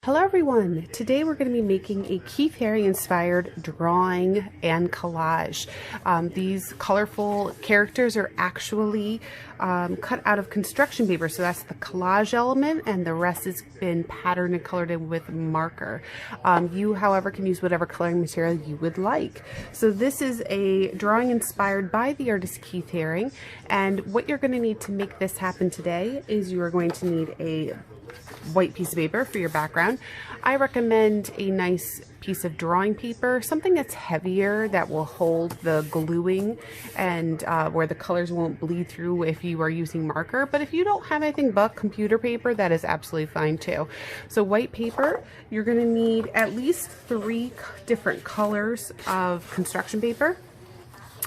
Hello everyone! Today we're going to be making a Keith Haring inspired drawing and collage. These colorful characters are actually cut out of construction paper, so that's the collage element, and the rest has been patterned and colored in with marker. You, however, can use whatever coloring material you would like. So this is a drawing inspired by the artist Keith Haring, and what you're going to need to make this happen today is you are going to need a white piece of paper for your background. I recommend a nice piece of drawing paper, something that's heavier that will hold the gluing and where the colors won't bleed through if you are using marker. But if you don't have anything but computer paper, that is absolutely fine too. So white paper, you're going to need at least 3 different colors of construction paper.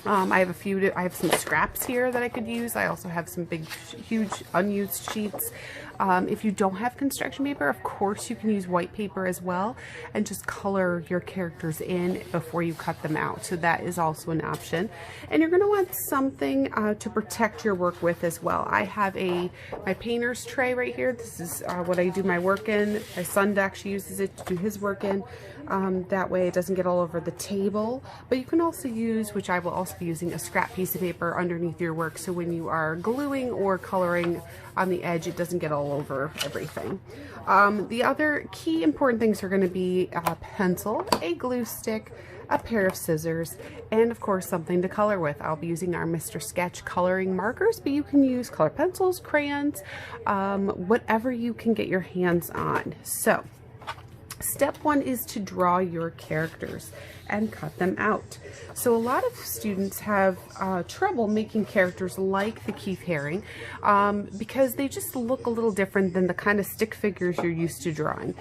I have some scraps here that I could use. I also have some big, huge unused sheets. If you don't have construction paper, of course you can use white paper as well and just color your characters in before you cut them out. So that is also an option. And you're going to want something to protect your work with as well. I have my painter's tray right here. This is what I do my work in. My son actually uses it to do his work in. That way it doesn't get all over the table. But you can also use, which I will also be using, a scrap piece of paper underneath your work, so when you are gluing or coloring on the edge, it doesn't get all over everything. The other key important things are going to be a pencil, a glue stick, a pair of scissors, and of course something to color with. I'll be using our Mr. Sketch coloring markers, but you can use color pencils, crayons, whatever you can get your hands on. So step 1 is to draw your characters and cut them out. So a lot of students have trouble making characters like the Keith Haring because they just look a little different than the kind of stick figures you're used to drawing.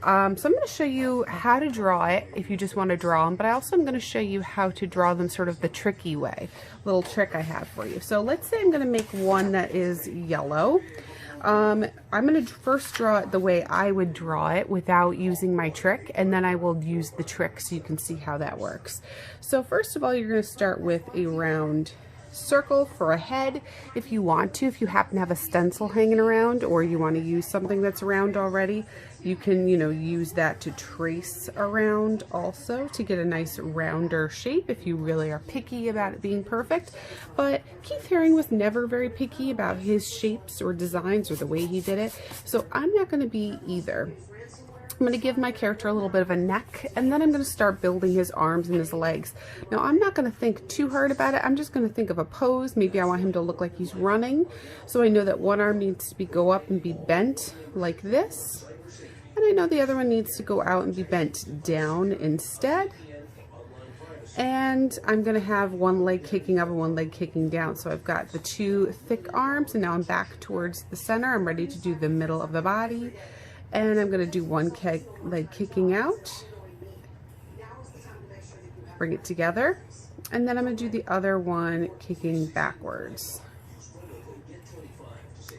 So I'm going to show you how to draw it if you just want to draw them, but I also am going to show you how to draw them sort of the tricky way. Little trick I have for you. So let's say I'm going to make one that is yellow. I'm going to first draw it the way I would draw it without using my trick, and then I will use the trick so you can see how that works. So first of all, you're going to start with a round circle for a head if you want to. If you happen to have a stencil hanging around, or you want to use something that's round already, you can, use that to trace around also to get a nice rounder shape if you really are picky about it being perfect. But Keith Haring was never very picky about his shapes or designs or the way he did it, so I'm not going to be either. I'm going to give my character a little bit of a neck, and then I'm going to start building his arms and his legs. Now I'm not going to think too hard about it. I'm just going to think of a pose. Maybe I want him to look like he's running, so I know that one arm needs to go up and be bent like this, and I know the other one needs to go out and be bent down instead. And I'm going to have one leg kicking up and one leg kicking down. So I've got the 2 thick arms, and now I'm back towards the center. I'm ready to do the middle of the body. And I'm going to do one leg kicking out, bring it together, and then I'm going to do the other one kicking backwards.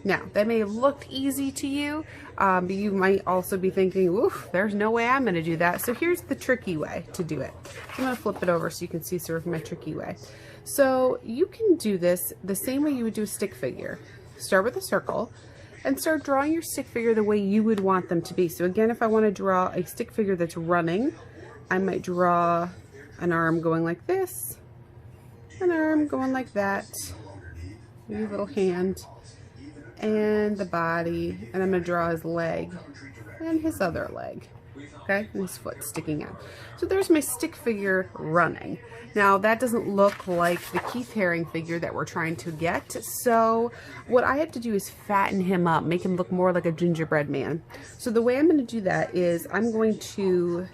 Now, that may have looked easy to you, but you might also be thinking, oof, there's no way I'm going to do that. So here's the tricky way to do it. So I'm going to flip it over so you can see sort of my tricky way. So you can do this the same way you would do a stick figure. Start with a circle and start drawing your stick figure the way you would want them to be. So again, if I want to draw a stick figure that's running, I might draw an arm going like this, an arm going like that, maybe a little hand, and the body, and I'm going to draw his leg and his other leg, okay, and his foot sticking out. So there's my stick figure running. Now that doesn't look like the Keith Haring figure that we're trying to get, so what I have to do is fatten him up, make him look more like a gingerbread man. So the way I'm going to do that is I'm going to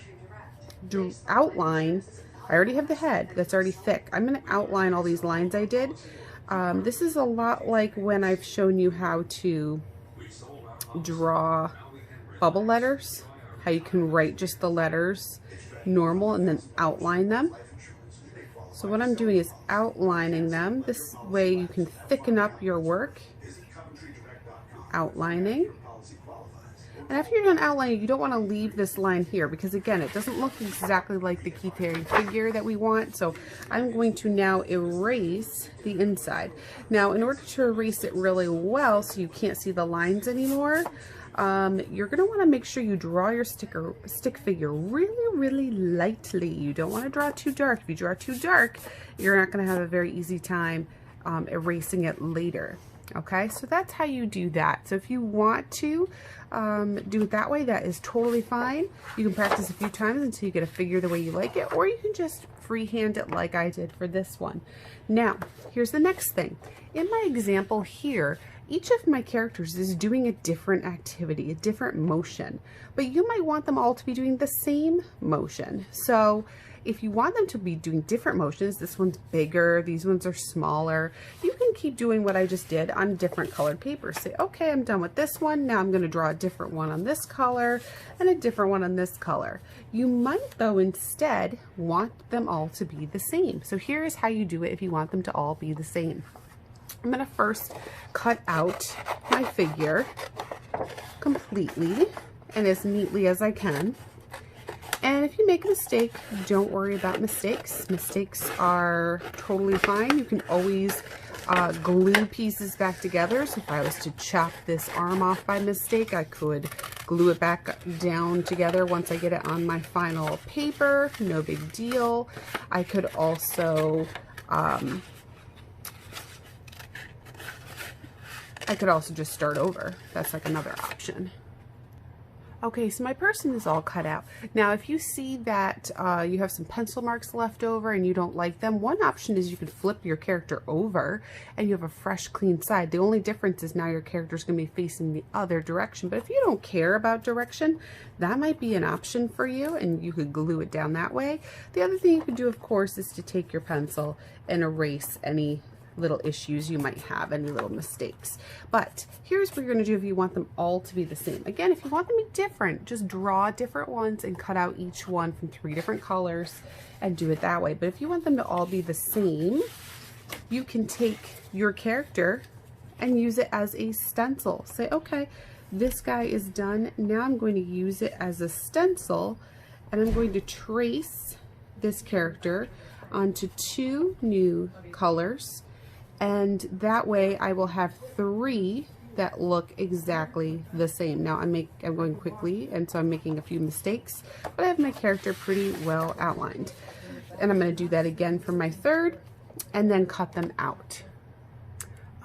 outline. I already have the head that's already thick. I'm going to outline all these lines I did. This is a lot like when I've shown you how to draw bubble letters, how you can write just the letters normal and then outline them. So what I'm doing is outlining them. This way you can thicken up your work. Outlining. And after you're done outlining, you don't want to leave this line here because, again, it doesn't look exactly like the Keith Haring figure that we want. So I'm going to now erase the inside. Now, in order to erase it really well so you can't see the lines anymore, you're going to want to make sure you draw your stick figure really lightly. You don't want to draw too dark. If you draw too dark, you're not going to have a very easy time erasing it later. Okay, so that's how you do that. So if you want to do it that way, that is totally fine. You can practice a few times until you get a figure the way you like it, or you can just freehand it like I did for this one. Now, here's the next thing. In my example here, each of my characters is doing a different activity, a different motion, but you might want them all to be doing the same motion. So if you want them to be doing different motions, this one's bigger, these ones are smaller, you can keep doing what I just did on different colored paper. Say, okay, I'm done with this one. Now I'm going to draw a different one on this color and a different one on this color. You might, though, instead want them all to be the same. So here is how you do it if you want them to all be the same. I'm going to first cut out my figure completely and as neatly as I can. And if you make a mistake, don't worry about mistakes. Mistakes are totally fine. You can always glue pieces back together. So if I was to chop this arm off by mistake, I could glue it back down together once I get it on my final paper. No big deal. I could also just start over. That's like another option. Okay, so my person is all cut out. Now, if you see that you have some pencil marks left over and you don't like them, one option is you could flip your character over and you have a fresh, clean side. The only difference is now your character is going to be facing the other direction. But if you don't care about direction, that might be an option for you, and you could glue it down that way. The other thing you could do, of course, is to take your pencil and erase any little issues you might have, any little mistakes. But here's what you're going to do if you want them all to be the same. Again, if you want them to be different, just draw different ones and cut out each one from 3 different colors and do it that way. But if you want them to all be the same, you can take your character and use it as a stencil. Say, okay, this guy is done. Now I'm going to use it as a stencil, and I'm going to trace this character onto 2 new colors. And that way I will have 3 that look exactly the same. Now I'm going quickly, and so I'm making a few mistakes, but I have my character pretty well outlined. And I'm going to do that again for my third, and then cut them out.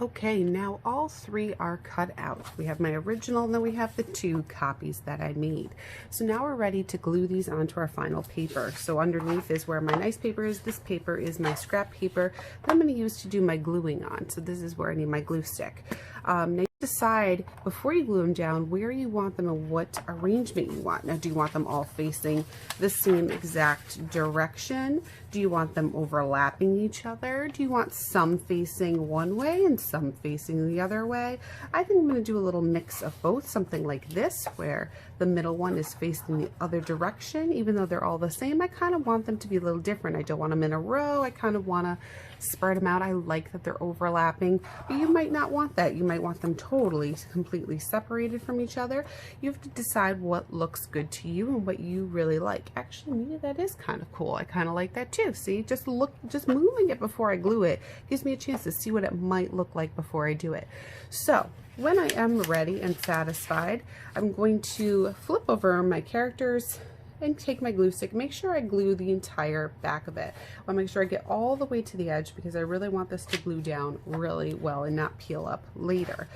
Okay, now all 3 are cut out. We have my original, and then we have the 2 copies that I made. So now we're ready to glue these onto our final paper. So underneath is where my nice paper is. This paper is my scrap paper that I'm going to use to do my gluing on. So this is where I need my glue stick. Now you decide before you glue them down where you want them and what arrangement you want. Now, do you want them all facing the same exact direction? Do you want them overlapping each other? Do you want some facing one way and some facing the other way? I think I'm going to do a little mix of both, something like this where the middle one is facing the other direction. Even though they're all the same, I kind of want them to be a little different. I don't want them in a row. I kind of want to spread them out. I like that they're overlapping, but you might not want that. You might want them totally, completely separated from each other. You have to decide what looks good to you and what you really like. Actually, maybe that is kind of cool. I kind of like that too. See, just moving it before I glue it gives me a chance to see what it might look like before I do it. So when I am ready and satisfied, I'm going to flip over my characters and take my glue stick. Make sure I glue the entire back of it. I'll make sure I get all the way to the edge because I really want this to glue down really well and not peel up later.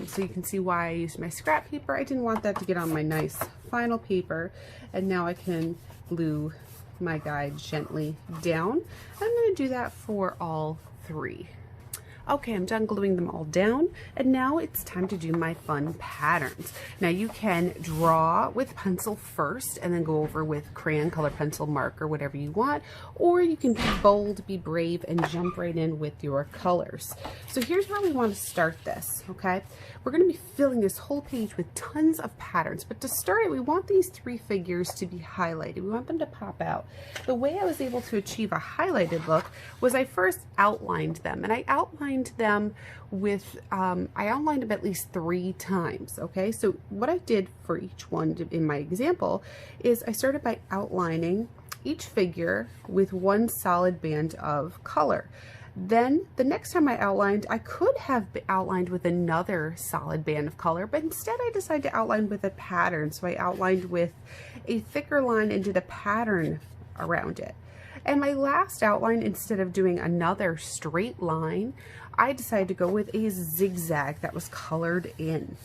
So you can see why I used my scrap paper. I didn't want that to get on my nice final paper, and now I can glue my guy gently down. I'm going to do that for all 3. Okay, I'm done gluing them all down, and now it's time to do my fun patterns. Now you can draw with pencil first and then go over with crayon, color pencil, marker, whatever you want, or you can be bold, be brave, and jump right in with your colors. So here's where we want to start this, okay? We're going to be filling this whole page with tons of patterns, but to start it, we want these 3 figures to be highlighted. We want them to pop out. The way I was able to achieve a highlighted look was I first outlined them, and I outlined them with I outlined them at least 3 times. Okay, so what I did for each one in my example is I started by outlining each figure with one solid band of color. Then the next time I outlined, I could have outlined with another solid band of color, but instead I decided to outline with a pattern. So I outlined with a thicker line and did a pattern around it. And my last outline, instead of doing another straight line, I decided to go with a zigzag that was colored in.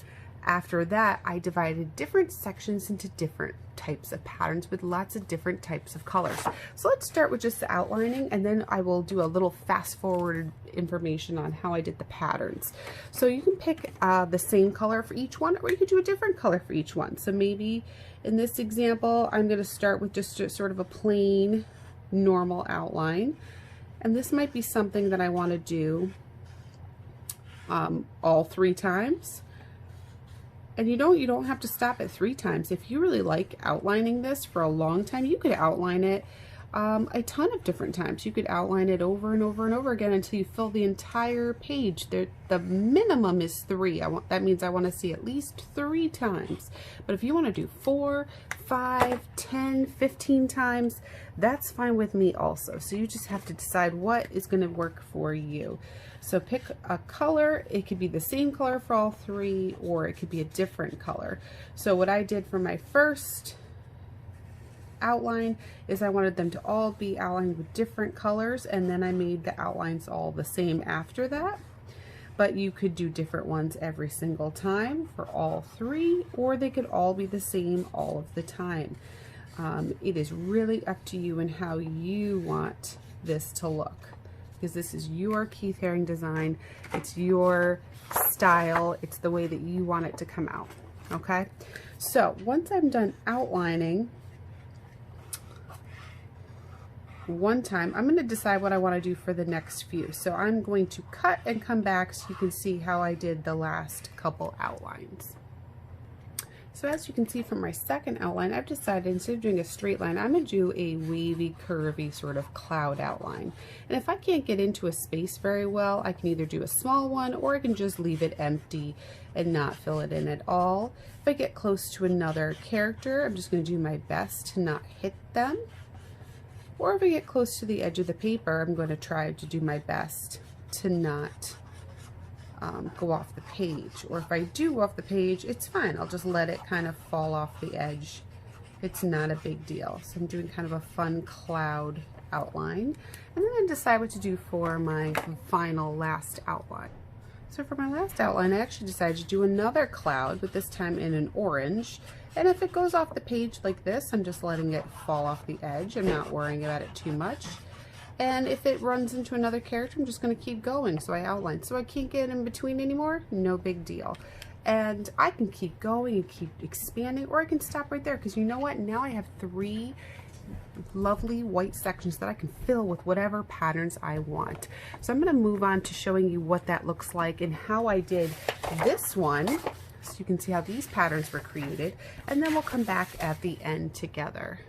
After that, I divided different sections into different types of patterns with lots of different types of colors. So let's start with just the outlining, and then I will do a little fast forward information on how I did the patterns. So you can pick the same color for each one, or you could do a different color for each one. So maybe in this example, I'm going to start with just sort of a plain normal outline, and this might be something that I want to do all 3 times. And you don't have to stop at 3 times. If you really like outlining this for a long time, you could outline it a ton of different times. You could outline it over and over and over again until you fill the entire page. The minimum is 3. That means I want to see at least 3 times. But if you want to do 4, 5, 10, 15 times, that's fine with me also. So you just have to decide what is going to work for you. So pick a color. It could be the same color for all 3, or it could be a different color. So what I did for my first outline is I wanted them to all be outlined with different colors, and then I made the outlines all the same after that. But you could do different ones every single time for all 3, or they could all be the same all of the time. It is really up to you and how you want this to look, because this is your Keith Haring design. It's your style. It's the way that you want it to come out. Okay, so once I'm done outlining one time, I'm going to decide what I want to do for the next few. So I'm going to cut and come back so you can see how I did the last couple outlines. So as you can see from my second outline, I've decided instead of doing a straight line, I'm going to do a wavy, curvy sort of cloud outline. And if I can't get into a space very well, I can either do a small one, or I can just leave it empty and not fill it in at all. If I get close to another character, I'm just going to do my best to not hit them. Or if I get close to the edge of the paper, I'm going to try to do my best to not go off the page. Or if I do go off the page, it's fine. I'll just let it kind of fall off the edge. It's not a big deal. So I'm doing kind of a fun cloud outline. And then I decide what to do for my final last outline. So for my last outline, I actually decided to do another cloud, but this time in an orange. And if it goes off the page like this, I'm just letting it fall off the edge. I'm not worrying about it too much. And if it runs into another character, I'm just going to keep going. So I outline. So I can't get in between anymore, no big deal. And I can keep going and keep expanding, or I can stop right there, because you know what? Now I have 3 lovely white sections that I can fill with whatever patterns I want. So I'm going to move on to showing you what that looks like and how I did this one, so you can see how these patterns were created, and then we'll come back at the end together.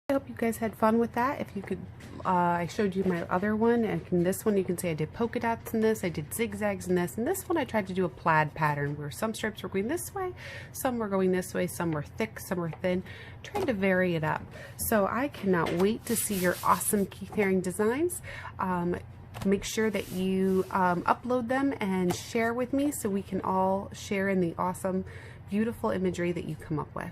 I hope you guys had fun with that. If you could, I showed you my other one, and in this one you can see I did polka dots in this, I did zigzags in this, and this one I tried to do a plaid pattern where some stripes were going this way, some were going this way, some were thick, some were thin, trying to vary it up. So I cannot wait to see your awesome Keith Haring designs. Make sure that you upload them and share with me so we can all share in the awesome, beautiful imagery that you come up with.